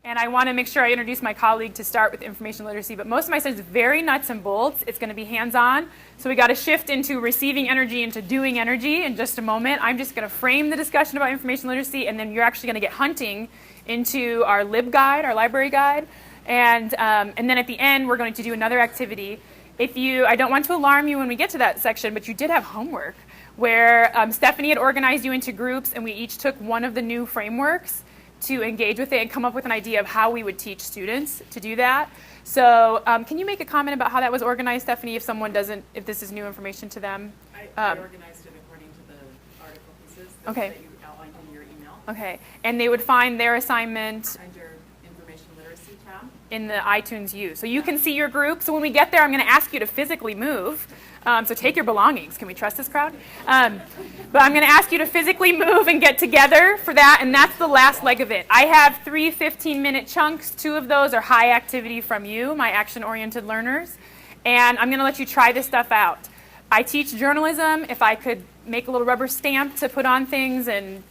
And I want to make sure I introduce my colleague to start with information literacy, but most of my stuff is very nuts and bolts. It's going to be hands-on. So we got to shift into receiving energy into doing energy in just a moment. I'm just going to frame the discussion about information literacy, and then you're actually going to get hunting into our Libguide, our library guide. And then at the end, we're going to do another activity. I don't want to alarm you when we get to that section, but you did have homework where Stephanie had organized you into groups, and we each took one of the new frameworks to engage with it and come up with an idea of how we would teach students to do that. So can you make a comment about how that was organized, Stephanie, if this is new information to them? I organized it according to the article pieces that you outlined in your email. Okay, and they would find their assignment Under Information Literacy tab. In the iTunes U. So you can see your group. So when we get there, I'm going to ask you to physically move. So take your belongings. Can we trust this crowd? But I'm going to ask you to physically move and get together for that, and that's the last leg of it. I have 3 15-minute chunks. 2 of those are high activity from you, my action-oriented learners, and I'm going to let you try this stuff out. I teach journalism. If I could make a little rubber stamp to put on things and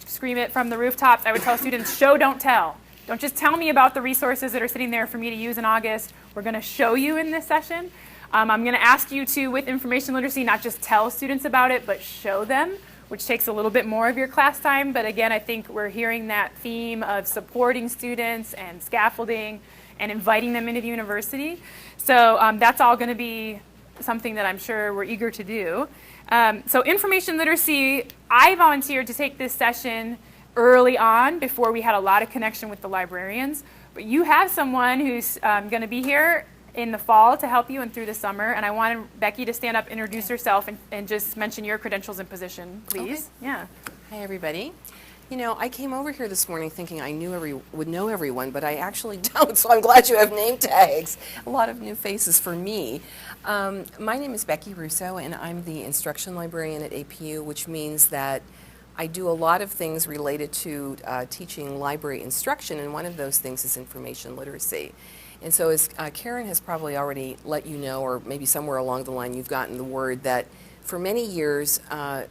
scream it from the rooftops, I would tell students, show, don't tell. Don't just tell me about the resources that are sitting there for me to use in August. We're going to show you in this session. I'm going to ask you to, with information literacy, not just tell students about it, but show them, which takes a little bit more of your class time. But again, I think we're hearing that theme of supporting students and scaffolding and inviting them into the university. So that's all going to be something that I'm sure we're eager to do. So information literacy, I volunteered to take this session early on before we had a lot of connection with the librarians. But you have someone who's going to be here in the fall to help you and through the summer. And I wanted Becky to stand up, introduce herself, and just mention your credentials and position, please. Okay. Yeah. Hi, everybody. You know, I came over here this morning thinking I would know everyone, but I actually don't, so I'm glad you have name tags. A lot of new faces for me. My name is Becky Russo, and I'm the instruction librarian at APU, which means that I do a lot of things related to teaching library instruction, and one of those things is information literacy. And so as Karen has probably already let you know, or maybe somewhere along the line you've gotten the word that for many years,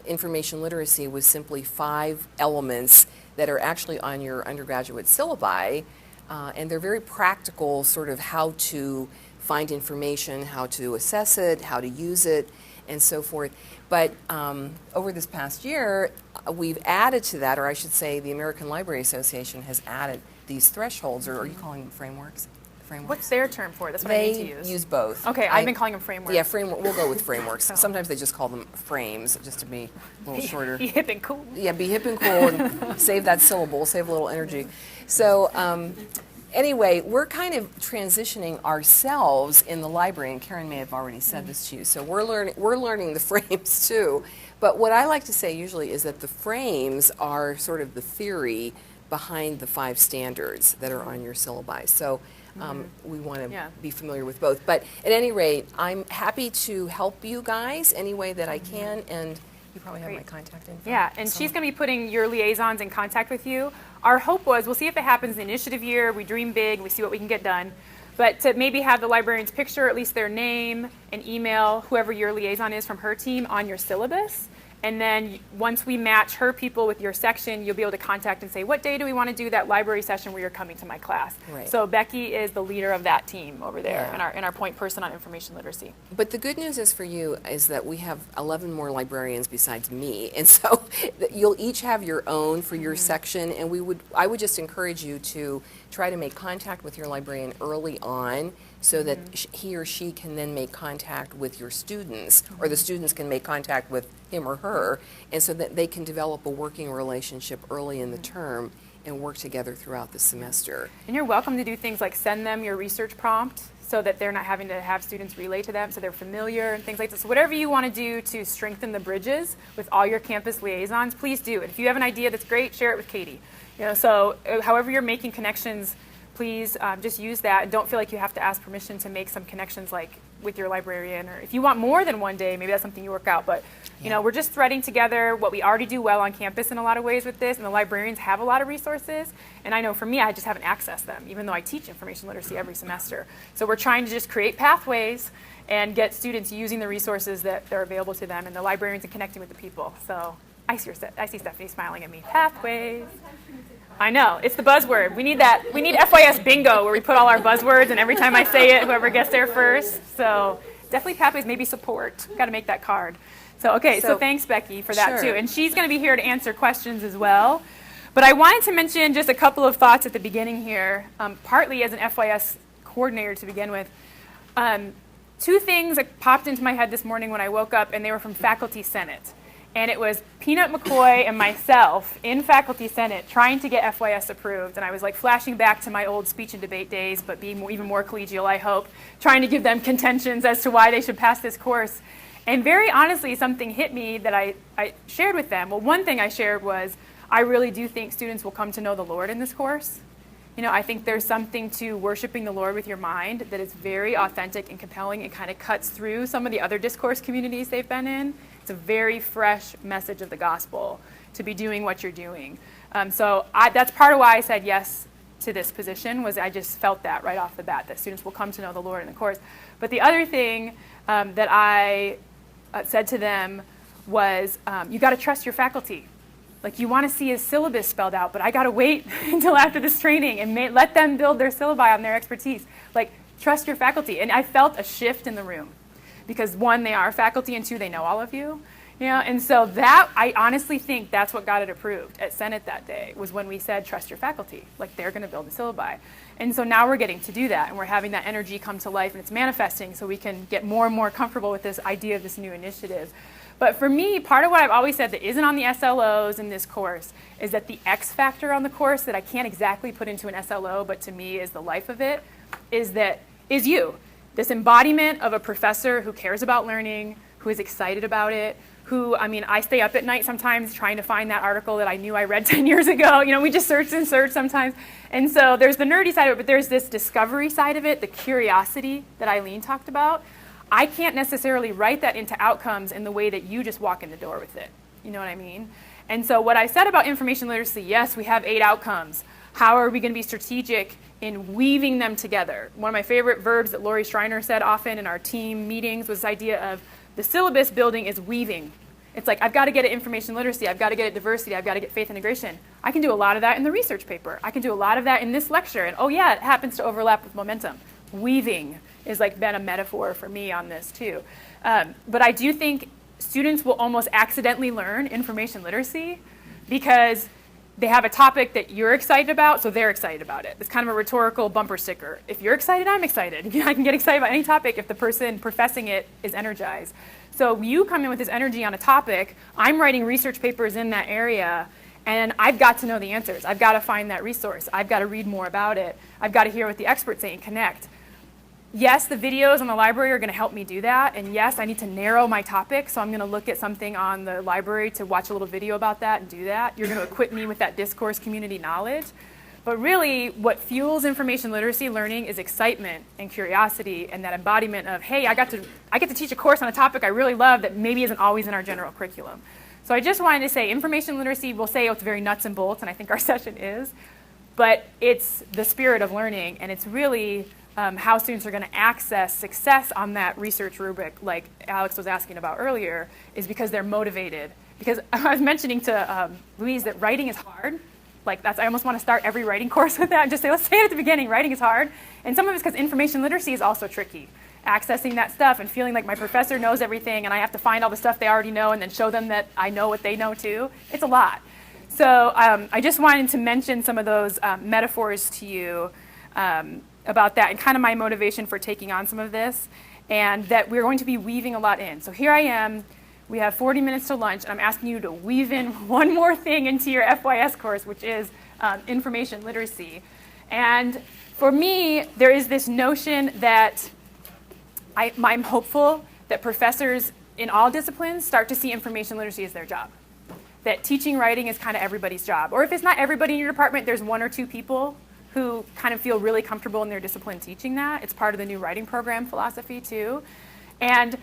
information literacy was simply 5 elements that are actually on your undergraduate syllabi, and they're very practical, sort of how to find information, how to assess it, how to use it, and so forth. But over this past year, we've added to that, or I should say the American Library Association has added these thresholds, or are you calling them frameworks? What's their term for it? That's what I need to use. They use both. Okay, I've been calling them frameworks. Yeah, framework. We'll go with frameworks. Sometimes they just call them frames, just to be a little shorter. Be hip and cool. Yeah, be hip and cool, and save that syllable, save a little energy. So anyway, we're kind of transitioning ourselves in the library, and Karen may have already said this to you. So we're learning the frames too. But what I like to say usually is that the frames are sort of the theory behind the 5 standards that are on your syllabi. So we want to be familiar with both. But at any rate, I'm happy to help you guys any way that I can, and you probably have my contact info. Yeah, and she's going to be putting your liaisons in contact with you. Our hope was, we'll see if it happens in the initiative year, we dream big, we see what we can get done, but to maybe have the librarian's picture, at least their name and email, whoever your liaison is from her team, on your syllabus. And then once we match her people with your section, you'll be able to contact and say, what day do we want to do that library session where you're coming to my class? Right. So Becky is the leader of that team over there, Yeah. and our point person on information literacy. But the good news is for you is that we have 11 more librarians besides me, and so you'll each have your own for your section, and I would just encourage you to try to make contact with your librarian early on so that he or she can then make contact with your students, or the students can make contact with him or her, and so that they can develop a working relationship early in the term and work together throughout the semester. And you're welcome to do things like send them your research prompt so that they're not having to have students relay to them, so they're familiar and things like this. So whatever you want to do to strengthen the bridges with all your campus liaisons, please do. And if you have an idea that's great, share it with Katie. So however you're making connections, please just use that, and don't feel like you have to ask permission to make some connections like with your librarian, or if you want more than one day, maybe that's something you work out. But we're just threading together what we already do well on campus in a lot of ways with this, and the librarians have a lot of resources, and I know for me, I just haven't accessed them, even though I teach information literacy every semester. So we're trying to just create pathways and get students using the resources that are available to them, and the librarians and connecting with the people. So I see Stephanie smiling at me. Pathways. I know, it's the buzzword. We need that. We need FYS bingo where we put all our buzzwords, and every time I say it, whoever gets there first. So definitely pathways, maybe support. Got to make that card. So okay, so thanks Becky for that too. And she's going to be here to answer questions as well. But I wanted to mention just a couple of thoughts at the beginning here, partly as an FYS coordinator to begin with. Two things that popped into my head this morning when I woke up, and they were from Faculty Senate. And it was Peanut McCoy and myself in Faculty Senate trying to get FYS approved. And I was like flashing back to my old speech and debate days, but being even more collegial, I hope, trying to give them contentions as to why they should pass this course. And very honestly, something hit me that I shared with them. Well, one thing I shared was, I really do think students will come to know the Lord in this course. You know, I think there's something to worshiping the Lord with your mind that is very authentic and compelling and kind of cuts through some of the other discourse communities they've been in. It's a very fresh message of the gospel to be doing what you're doing. So that's part of why I said yes to this position, was I just felt that right off the bat, that students will come to know the Lord in the course. But the other thing that I said to them was, you got to trust your faculty. Like, you want to see a syllabus spelled out, but I got to wait until after this training and let them build their syllabi on their expertise. Like, trust your faculty. And I felt a shift in the room because, one, they are faculty, and two, they know all of you. You know, and so that, I honestly think that's what got it approved at Senate that day, was when we said, trust your faculty. Like, they're going to build the syllabi. And so now we're getting to do that, and we're having that energy come to life, and it's manifesting so we can get more and more comfortable with this idea of this new initiative. But for me, part of what I've always said that isn't on the SLOs in this course is that the X factor on the course that I can't exactly put into an SLO, but to me is the life of it, is you. This embodiment of a professor who cares about learning, who is excited about it, who, I mean, I stay up at night sometimes trying to find that article that I knew I read 10 years ago. You know, we just search and search sometimes. And so there's the nerdy side of it, but there's this discovery side of it, the curiosity that Eileen talked about. I can't necessarily write that into outcomes in the way that you just walk in the door with it. You know what I mean? And so what I said about information literacy, yes, we have 8 outcomes. How are we going to be strategic in weaving them together? One of my favorite verbs that Lori Schreiner said often in our team meetings was this idea of the syllabus building is weaving. It's like, I've got to get at information literacy, I've got to get at diversity, I've got to get faith integration. I can do a lot of that in the research paper. I can do a lot of that in this lecture. And oh yeah, it happens to overlap with momentum. Weaving is like been a metaphor for me on this too. But I do think students will almost accidentally learn information literacy because they have a topic that you're excited about, so they're excited about it. It's kind of a rhetorical bumper sticker. If you're excited, I'm excited. I can get excited about any topic if the person professing it is energized. So you come in with this energy on a topic, I'm writing research papers in that area, and I've got to know the answers. I've got to find that resource. I've got to read more about it. I've got to hear what the experts say and connect. Yes, the videos on the library are going to help me do that. And yes, I need to narrow my topic. So I'm going to look at something on the library to watch a little video about that and do that. You're going to equip me with that discourse community knowledge. But really, what fuels information literacy learning is excitement and curiosity and that embodiment of, hey, I get to teach a course on a topic I really love that maybe isn't always in our general curriculum. So I just wanted to say information literacy, we'll say it's very nuts and bolts, and I think our session is. But it's the spirit of learning, and it's really how students are going to access success on that research rubric, like Alex was asking about earlier, is because they're motivated. Because I was mentioning to Louise that writing is hard. Like I almost want to start every writing course with that and just say, let's say it at the beginning, writing is hard. And some of it's because information literacy is also tricky. Accessing that stuff and feeling like my professor knows everything and I have to find all the stuff they already know and then show them that I know what they know too. It's a lot. So I just wanted to mention some of those metaphors to you about that and kind of my motivation for taking on some of this, and that we're going to be weaving a lot in. So here I am, we have 40 minutes to lunch, and I'm asking you to weave in one more thing into your FYS course, which is information literacy. And for me, there is this notion that I'm hopeful that professors in all disciplines start to see information literacy as their job. That teaching writing is kind of everybody's job. Or if it's not everybody in your department, there's 1 or 2 people who kind of feel really comfortable in their discipline teaching that. It's part of the new writing program philosophy too. And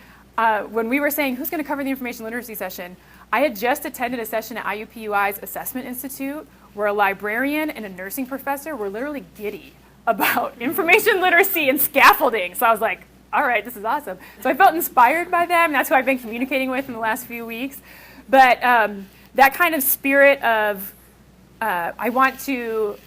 when we were saying who's going to cover the information literacy session, I had just attended a session at IUPUI's Assessment Institute where a librarian and a nursing professor were literally giddy about information literacy and scaffolding. So I was like, all right, this is awesome. So I felt inspired by them. That's who I've been communicating with in the last few weeks. But that kind of spirit of I want to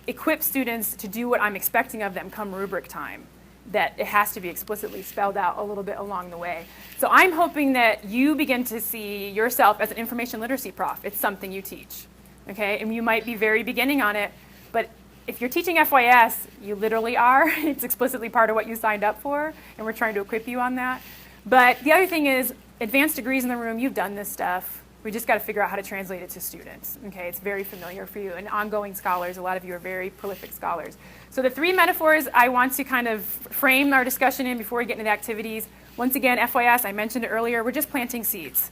equip students to do what I'm expecting of them come rubric time, that it has to be explicitly spelled out a little bit along the way. So I'm hoping that you begin to see yourself as an information literacy prof. It's something you teach, okay? And you might be very beginning on it, but if you're teaching FYS, you literally are. It's explicitly part of what you signed up for, and we're trying to equip you on that. But the other thing is, advanced degrees in the room, you've done this stuff. We just got to figure out how to translate it to students, okay? It's very familiar for you. And ongoing scholars, a lot of you are very prolific scholars. So the 3 metaphors I want to kind of frame our discussion in before we get into the activities. Once again, FYS, I mentioned it earlier, we're just planting seeds.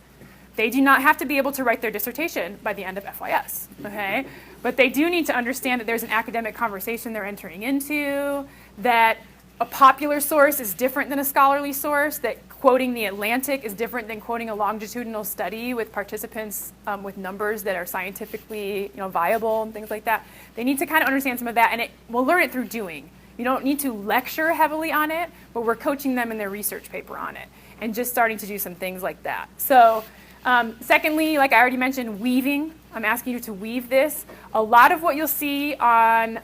They do not have to be able to write their dissertation by the end of FYS, okay? But they do need to understand that there's an academic conversation they're entering into, that a popular source is different than a scholarly source, that quoting the Atlantic is different than quoting a longitudinal study with participants with numbers that are scientifically viable and things like that. They need to kind of understand some of that, and we'll learn it through doing. You don't need to lecture heavily on it, but we're coaching them in their research paper on it and just starting to do some things like that. So secondly, like I already mentioned, weaving. I'm asking you to weave this. A lot of what you'll see on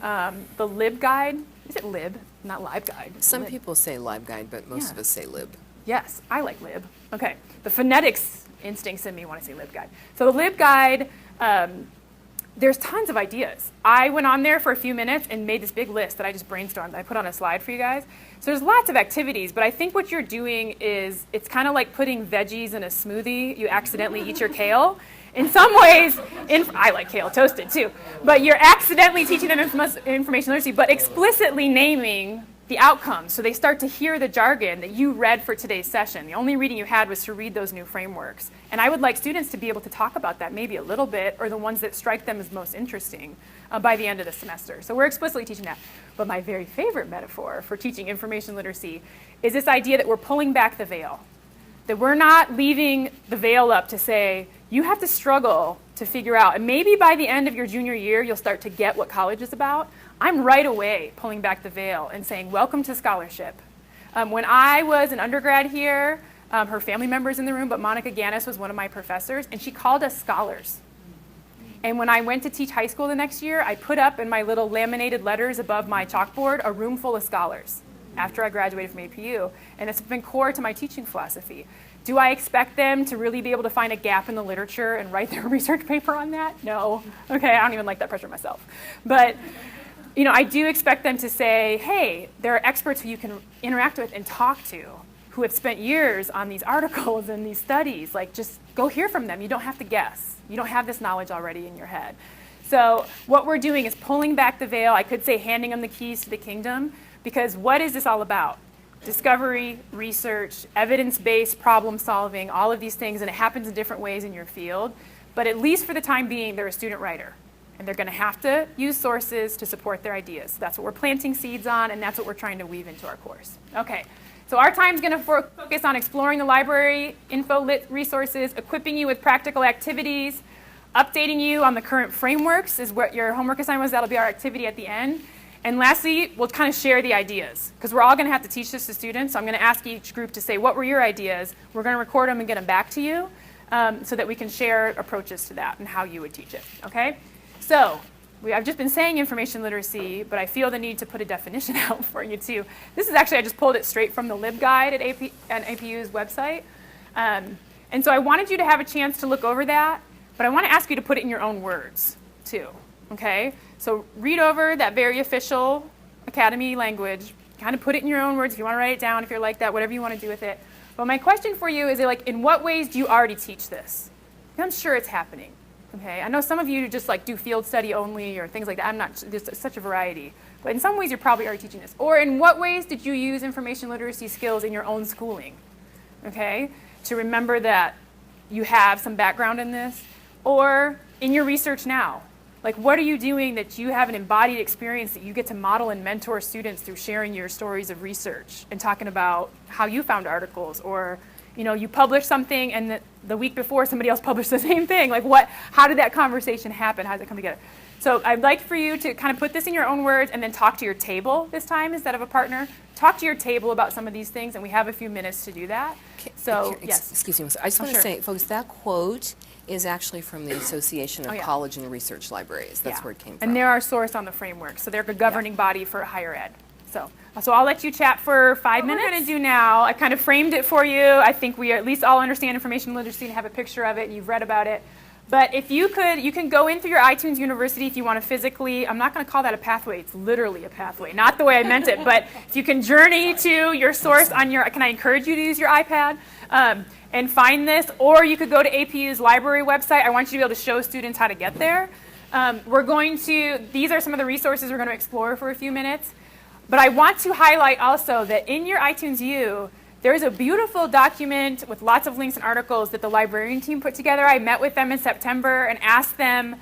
the Libguide, is it Lib? Not Libguide. Some Lib. people say Libguide, but most of us say Lib. Yes, I like Lib. Okay, the phonetics instincts in me want to say Libguide. So the Libguide, there's tons of ideas. I went on there for a few minutes and made this big list that I just brainstormed. I put on a slide for you guys. So there's lots of activities, but I think what you're doing is, it's kind of like putting veggies in a smoothie. You accidentally eat your kale. In some ways, I like kale toasted too, but you're accidentally teaching them information literacy, but explicitly naming the outcomes. So they start to hear the jargon that you read for today's session. The only reading you had was to read those new frameworks. And I would like students to be able to talk about that maybe a little bit, or the ones that strike them as most interesting by the end of the semester. So we're explicitly teaching that. But my very favorite metaphor for teaching information literacy is this idea that we're pulling back the veil. That we're not leaving the veil up to say, you have to struggle to figure out, and maybe by the end of your junior year, you'll start to get what college is about. I'm right away pulling back the veil and saying, welcome to scholarship. When I was an undergrad here, her family member's in the room, but Monica Ganis was one of my professors, and she called us scholars. And when I went to teach high school the next year, I put up in my little laminated letters above my chalkboard a room full of scholars after I graduated from APU, and it's been core to my teaching philosophy. Do I expect them to really be able to find a gap in the literature and write their research paper on that? No. Okay, I don't even like that pressure myself. But I do expect them to say, hey, there are experts who you can interact with and talk to who have spent years on these articles and these studies. Like, just go hear from them. You don't have to guess. You don't have this knowledge already in your head. So what we're doing is pulling back the veil. I could say handing them the keys to the kingdom, because what is this all about? Discovery, research, evidence-based problem solving, all of these things, and it happens in different ways in your field. But at least for the time being, they're a student writer. And they're going to have to use sources to support their ideas. That's what we're planting seeds on, and that's what we're trying to weave into our course. Okay, so our time's going to focus on exploring the library, info lit resources, equipping you with practical activities, updating you on the current frameworks is what your homework assignment was. That'll be our activity at the end. And lastly, we'll kind of share the ideas, because we're all going to have to teach this to students. So I'm going to ask each group to say, what were your ideas? We're going to record them and get them back to you so that we can share approaches to that and how you would teach it, okay? So I've just been saying information literacy, but I feel the need to put a definition out for you too. This is actually, I just pulled it straight from the Libguide at APU's website. And so I wanted you to have a chance to look over that, but I want to ask you to put it in your own words too, okay? So read over that very official Academy language, kind of put it in your own words if you want to write it down, if you're like that, whatever you want to do with it. But my question for you is, in what ways do you already teach this? I'm sure it's happening. Okay, I know some of you just do field study only or things like that. I'm not, there's such a variety. But in some ways, you're probably already teaching this. Or in what ways did you use information literacy skills in your own schooling? Okay, to remember that you have some background in this. Or in your research now. What are you doing that you have an embodied experience that you get to model and mentor students through sharing your stories of research and talking about how you found articles, or you published something and the week before somebody else published the same thing. How did that conversation happen? How did it come together? So I'd like for you to kind of put this in your own words and then talk to your table this time instead of a partner. Talk to your table about some of these things, and we have a few minutes to do that. So, yes. Excuse me. I just want to say, folks, that quote is actually from the Association of Oh, yeah. College and Research Libraries. That's Yeah. where it came from. And they're our source on the framework, so they're the governing body for higher ed. So I'll let you chat for 5 minutes. What we're going to do now, I kind of framed it for you. I think we at least all understand information literacy and have a picture of it, and you've read about it. But if you could, you can go in through your iTunes University if you want to physically, I'm not going to call that a pathway, it's literally a pathway, not the way I meant it, but if you can journey to your source on your, can I encourage you to use your iPad and find this, or you could go to APU's library website. I want you to be able to show students how to get there. These are some of the resources we're going to explore for a few minutes. But I want to highlight also that in your iTunes U, there is a beautiful document with lots of links and articles that the librarian team put together. I met with them in September and asked them,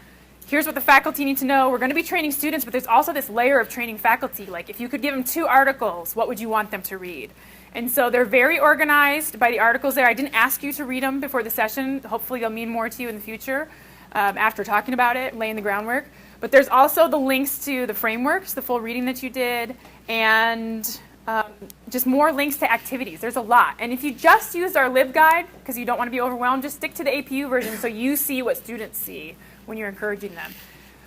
here's what the faculty need to know. We're going to be training students, but there's also this layer of training faculty. Like if you could give them 2 articles, what would you want them to read? And so they're very organized by the articles there. I didn't ask you to read them before the session. Hopefully they'll mean more to you in the future after talking about it, laying the groundwork. But there's also the links to the frameworks, the full reading that you did, and just more links to activities. There's a lot. And if you just used our LibGuide, because you don't want to be overwhelmed, just stick to the APU version so you see what students see when you're encouraging them.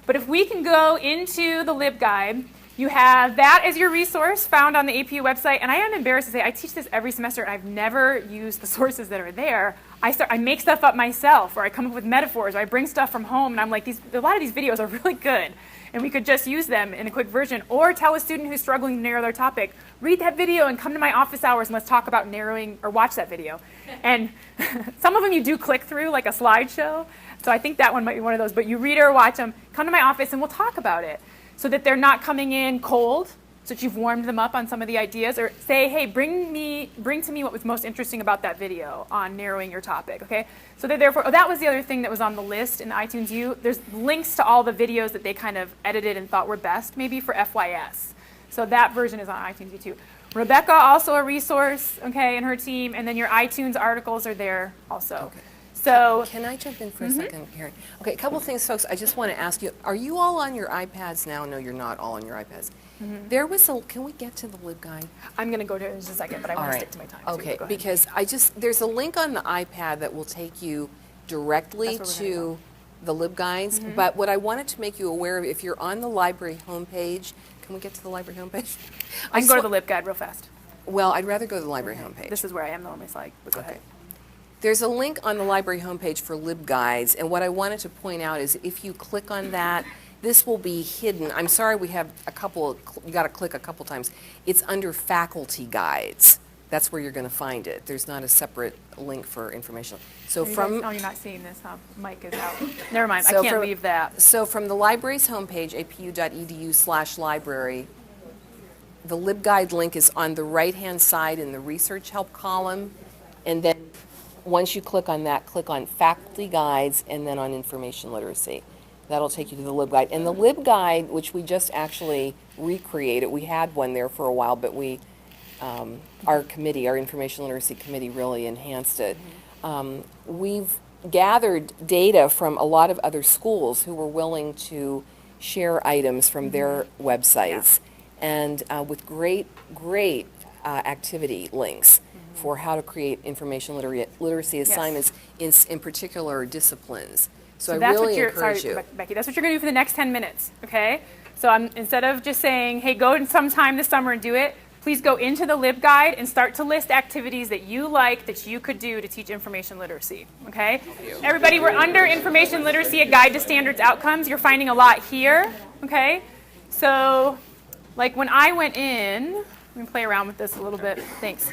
But if we can go into the LibGuide, you have that as your resource found on the APU website. And I am embarrassed to say, I teach this every semester, and I've never used the sources that are there. I make stuff up myself, or I come up with metaphors, or I bring stuff from home, and I'm like, a lot of these videos are really good, and we could just use them in a quick version. Or tell a student who's struggling to narrow their topic, read that video and come to my office hours and let's talk about narrowing, or watch that video. And some of them you do click through, like a slideshow, so I think that one might be one of those, but you read or watch them, come to my office and we'll talk about it, so that they're not coming in cold, so that you've warmed them up on some of the ideas, or say, hey, bring to me what was most interesting about that video on narrowing your topic, okay? So that therefore, that was the other thing that was on the list in the iTunes U. There's links to all the videos that they kind of edited and thought were best, maybe for FYS. So that version is on iTunes U too. Rebecca, also a resource, okay, and her team, and then your iTunes articles are there also. Okay. So can I jump in for a second, Karen? Okay, a couple things, folks. I just want to ask you, are you all on your iPads now? No, you're not all on your iPads. There was can we get to the LibGuide? I'm going to go to it in just a second, but I want to stick to my time. Okay, too, because there's a link on the iPad that will take you directly to the LibGuides, but what I wanted to make you aware of, if you're on the library homepage, can we get to the library homepage? I can go to the LibGuide real fast. Well, I'd rather go to the library homepage. This is where I am though on my slide, but go ahead. There's a link on the library homepage for LibGuides, and what I wanted to point out is if you click on that, this will be hidden. I'm sorry, we have you got to click a couple times. It's under faculty guides. That's where you're going to find it. There's not a separate link for information. So you're not seeing this, huh? Mike is out. Never mind, I can't leave that. So from the library's homepage, apu.edu/library, the LibGuide link is on the right-hand side in the research help column, and then once you click on that, click on faculty guides and then on information literacy. That'll take you to the LibGuide. And the LibGuide, which we just actually recreated, we had one there for a while, but our information literacy committee really enhanced it. We've gathered data from a lot of other schools who were willing to share items from their websites, and with great activity links for how to create information literacy assignments in particular disciplines. So I really encourage you. Becky, that's what you're going to do for the next 10 minutes, okay? So instead of just saying, hey, go sometime this summer and do it, please go into the LibGuide and start to list activities that you like that you could do to teach information literacy, okay? Everybody, we're under information literacy, a guide to standards outcomes. You're finding a lot here, okay? So, like when I went in, let me play around with this a little bit. Thanks.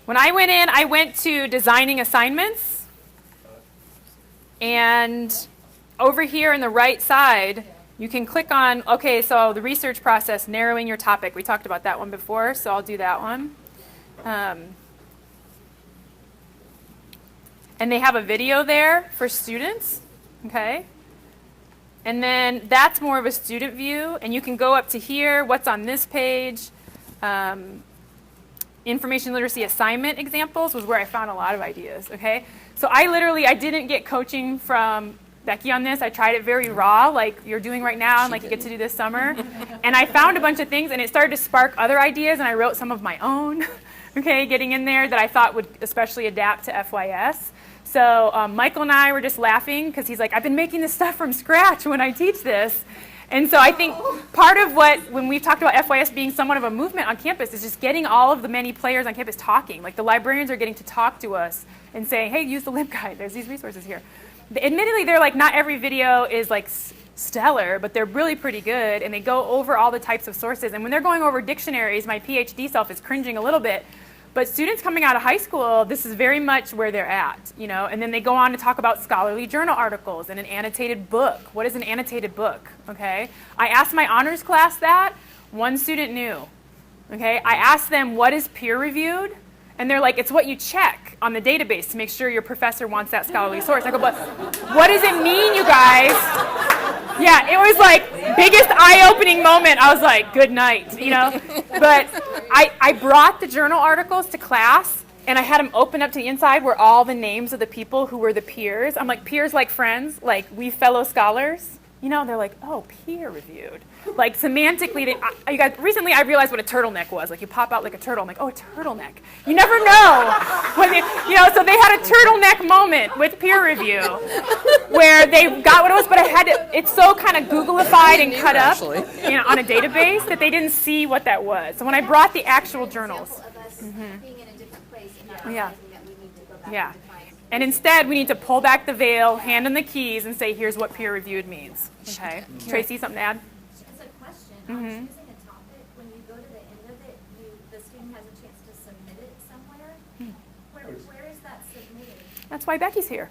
When I went in, I went to designing assignments. And over here on the right side, you can click on, okay, so the research process, narrowing your topic. We talked about that one before, so I'll do that one. And they have a video there for students, okay? And then that's more of a student view, and you can go up to here, what's on this page. Information literacy assignment examples was where I found a lot of ideas, okay? So I didn't get coaching from Becky on this. I tried it very raw, like you're doing right now, and like you get to do this summer. And I found a bunch of things, and it started to spark other ideas, and I wrote some of my own, okay, getting in there that I thought would especially adapt to FYS. So Michael and I were just laughing because he's like, I've been making this stuff from scratch when I teach this. And so I think part of when we've talked about FYS being somewhat of a movement on campus is just getting all of the many players on campus talking. Like the librarians are getting to talk to us and say, hey, use the LibGuide. There's these resources here. Admittedly, they're like, not every video is like stellar, but they're really pretty good. And they go over all the types of sources. And when they're going over dictionaries, my PhD self is cringing a little bit. But students coming out of high school, this is very much where they're at, you know. And then they go on to talk about scholarly journal articles and an annotated book. What is an annotated book? Okay. I asked my honors class that. One student knew. Okay. I asked them, what is peer reviewed? And they're like, it's what you check on the database to make sure your professor wants that scholarly source. I go, but what does it mean, you guys? Yeah, it was like biggest eye-opening moment. I was like, good night, you know. But I brought the journal articles to class, and I had them open up to the inside where all the names of the people who were the peers. I'm like, peers like friends, like we fellow scholars. You know, they're like, oh, peer-reviewed. Like semantically, you guys, recently I realized what a turtleneck was. Like you pop out like a turtle. I'm like, oh, a turtleneck. You never know. You know, so they had a turtleneck moment with peer review where they got what it was, but it's so kind of Googleified and cut up, you know, on a database that they didn't see what that was. So when I brought the actual journals. Being in a different place and not Yeah. realizing that we need to go back Yeah. and define And instead, we need to pull back the veil, hand them the keys, and say, here's what peer-reviewed means. Okay? Tracy, something to add? As a question, Mhm. choosing a topic, when you go to the end of it, the student has a chance to submit it somewhere. Where is that submitted? That's why Becky's here.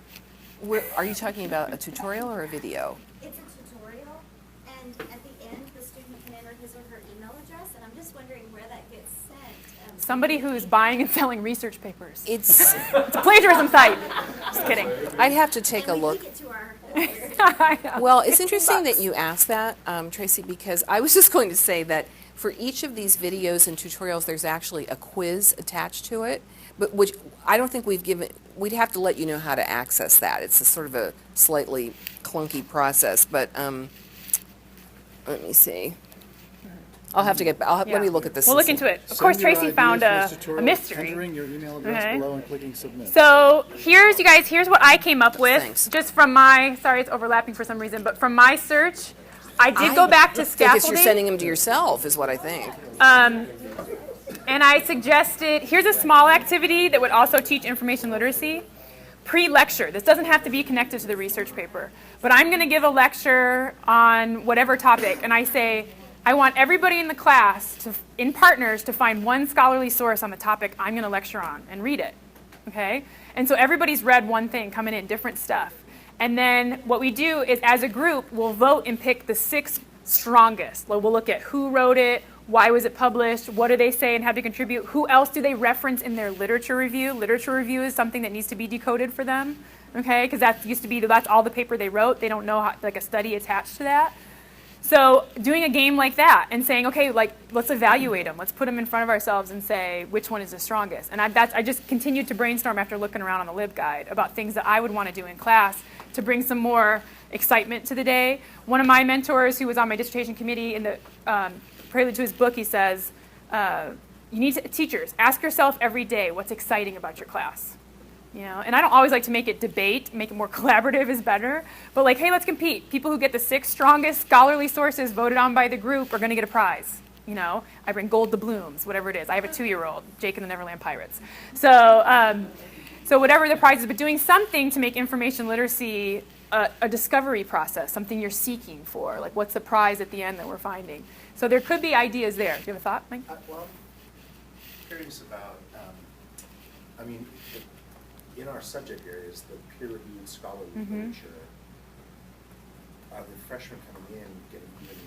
Are you talking about a tutorial or a video? It's a tutorial, and at the end, the student can enter his or her email address, and I'm just wondering where that gets sent. Somebody who's buying and selling research papers. It's It's a plagiarism site. Just kidding. I'd have to take a And we look. link it to our I know. Well, it's interesting that you asked that, Tracy, because I was just going to say that for each of these videos and tutorials, there's actually a quiz attached to it, but which I don't think we'd have to let you know how to access that. It's a sort of a slightly clunky process, but let me see. I'll have to let me look at this. We'll look into it. Of course, Tracy found a mystery. Entering your email address Okay. below and clicking submit. So here's, you guys, here's what I came up with. Thanks. Just from sorry it's overlapping for some reason, but from my search, I did go back to I guess you're scaffolding. sending them to yourself, is what I think. And I suggested, here's a small activity that would also teach information literacy. Pre-lecture. This doesn't have to be connected to the research paper. But I'm going to give a lecture on whatever topic, and I say, I want everybody in the class, in partners, to find one scholarly source on the topic I'm going to lecture on and read it. Okay? And so everybody's read one thing coming in, different stuff. And then what we do is, as a group, we'll vote and pick the 6 strongest. We'll look at who wrote it, why was it published, what do they say and have to contribute, who else do they reference in their literature review. Literature review is something that needs to be decoded for them, okay? Because that's all the paper they wrote. They don't know like a study attached to that. So doing a game like that and saying, okay, like let's evaluate them. Let's put them in front of ourselves and say which one is the strongest. And I just continued to brainstorm after looking around on the LibGuide about things that I would want to do in class to bring some more excitement to the day. One of my mentors who was on my dissertation committee in the prelude to his book, he says, teachers, ask yourself every day what's exciting about your class. You know, and I don't always like to make it debate, make it more collaborative is better, but like, hey, let's compete. People who get the 6 strongest scholarly sources voted on by the group are going to get a prize. You know, I bring gold doubloons, whatever it is. I have a 2-year-old, Jake and the Neverland Pirates. So whatever the prize is, but doing something to make information literacy a discovery process, something you're seeking for. Like, what's the prize at the end that we're finding? So there could be ideas there. Do you have a thought, Mike? Well, I'm curious about, in our subject areas, the peer-reviewed scholarly literature, are the freshmen coming in going to even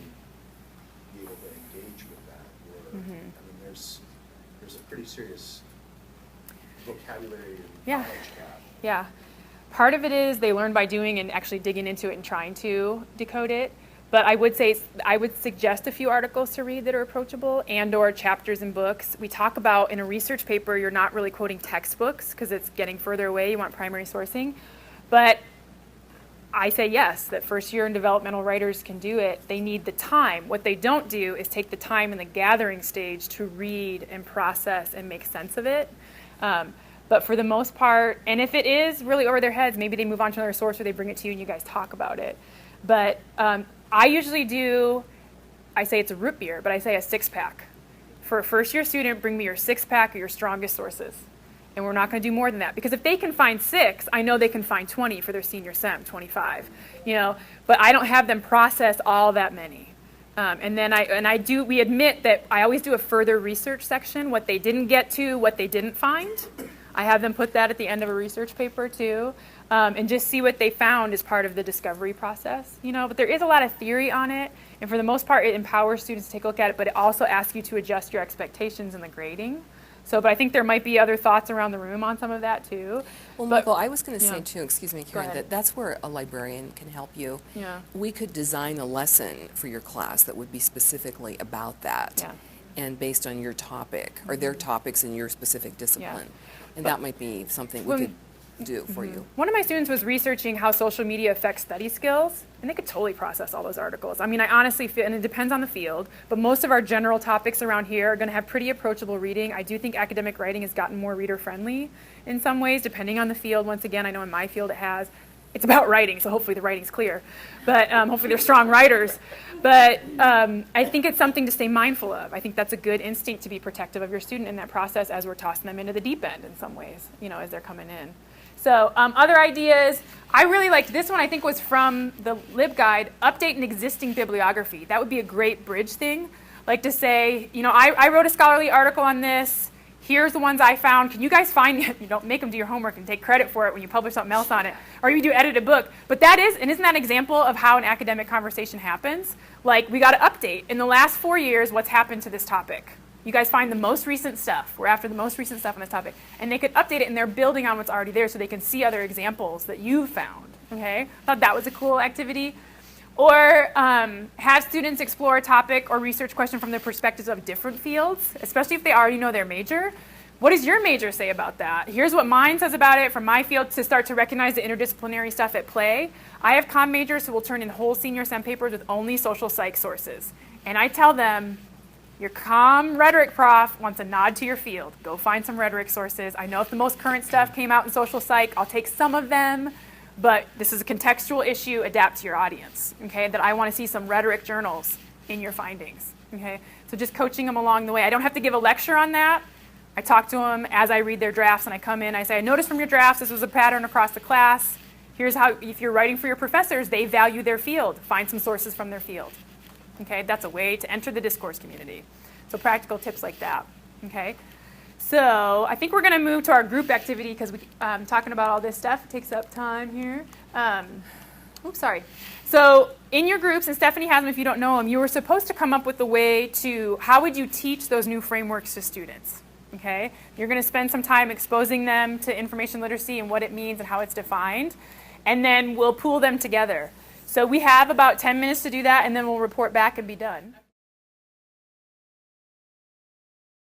be able to engage with that? Or, there's a pretty serious vocabulary and knowledge gap. Yeah. Part of it is they learn by doing and actually digging into it and trying to decode it. But I would suggest a few articles to read that are approachable and/or chapters in books. We talk about in a research paper, you're not really quoting textbooks because it's getting further away. You want primary sourcing. But I say yes, that first year in developmental writers can do it. They need the time. What they don't do is take the time in the gathering stage to read and process and make sense of it. But for the most part, and if it is really over their heads, maybe they move on to another source or they bring it to you and you guys talk about it. But I usually do, I say it's a root beer, but I say a 6-pack. For a first-year student, bring me your 6-pack or your strongest sources. And we're not going to do more than that. Because if they can find 6, I know they can find 20 for their senior sem, 25. But I don't have them process all that many. And then we admit that I always do a further research section, what they didn't get to, what they didn't find. I have them put that at the end of a research paper too, and just see what they found as part of the discovery process. But there is a lot of theory on it, and for the most part, it empowers students to take a look at it, but it also asks you to adjust your expectations in the grading. But I think there might be other thoughts around the room on some of that too. Well, Michael, I was going to say yeah. too, excuse me, Karen, that's where a librarian can help you. Yeah. We could design a lesson for your class that would be specifically about that. Yeah. And based on your topic, or their topics in your specific discipline. And that might be something we could do for you. One of my students was researching how social media affects study skills, and they could totally process all those articles. I mean, I honestly feel, and it depends on the field, but most of our general topics around here are going to have pretty approachable reading. I do think academic writing has gotten more reader-friendly in some ways, depending on the field. Once again, I know in my field it has. It's about writing, so hopefully the writing's clear. But hopefully they're strong writers. But I think it's something to stay mindful of. I think that's a good instinct to be protective of your student in that process as we're tossing them into the deep end in some ways, as they're coming in. So other ideas, I really liked this one, I think was from the Libguide, update an existing bibliography. That would be a great bridge thing. Like to say, I wrote a scholarly article on this. Here's the ones I found. Can you guys find it? You don't make them do your homework and take credit for it when you publish something else on it. Or you do edit a book. But isn't that an example of how an academic conversation happens? Like, we got to update. In the last 4 years, what's happened to this topic? You guys find the most recent stuff. We're after the most recent stuff on this topic. And they could update it, and they're building on what's already there so they can see other examples that you found. Okay? I thought that was a cool activity. Or have students explore a topic or research question from the perspectives of different fields, especially if they already know their major. What does your major say about that? Here's what mine says about it from my field to start to recognize the interdisciplinary stuff at play. I have comm majors, so we'll turn in whole senior sem papers with only social psych sources. And I tell them, your comm rhetoric prof wants a nod to your field. Go find some rhetoric sources. I know if the most current stuff came out in social psych, I'll take some of them. But this is a contextual issue, adapt to your audience, okay? That I want to see some rhetoric journals in your findings, okay? So just coaching them along the way. I don't have to give a lecture on that. I talk to them as I read their drafts, and I come in, I say, I noticed from your drafts this was a pattern across the class. Here's how, if you're writing for your professors, they value their field. Find some sources from their field, okay? That's a way to enter the discourse community. So practical tips like that, okay? So I think we're going to move to our group activity because talking about all this stuff takes up time here. Oops, sorry. So in your groups, and Stephanie has them if you don't know them, you were supposed to come up with a way to, how would you teach those new frameworks to students? Okay? You're going to spend some time exposing them to information literacy and what it means and how it's defined. And then we'll pool them together. So we have about 10 minutes to do that, and then we'll report back and be done.